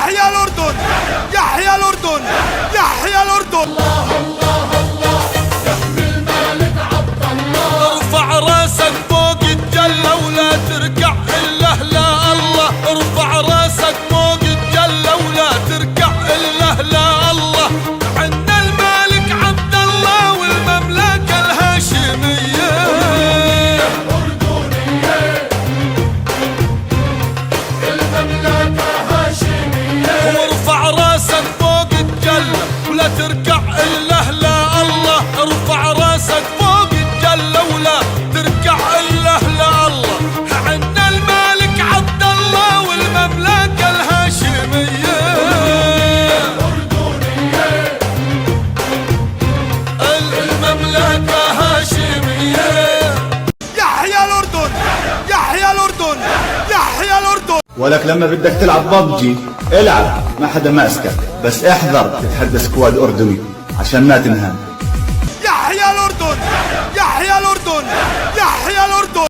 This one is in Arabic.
يحيى الأردن، يحيى الأردن، يحيى الأردن. الله الله الله يحمي الملك عبد الله. ارفع راسك فوق الجلة ولا تركع إلا لا الله. ارفع راسك فوق الجلة ولا تركع إلا لا الله. عنا الملك عبد الله والمملكة الهاشمية الأردنية، المملكة هاشمية. وارفع راسك فوق الجلة ولا تركع إلا لا الله. ارفع راسك فوق الجلة ولا تركع إلا لا الله. عنا الملك عبد الله والمملكة الهاشمية الأردنية، المملكة هاشمية. يحيى الأردن، يحيى الأردن، يحيى الأردن. ولك لما بدك تلعب ببجي العب، ما حدا ماسكك، بس احذر تتحدى سكواد أردني عشان ما تنهان. يحيى الأردن، يحيى الأردن، يحيى الأردن.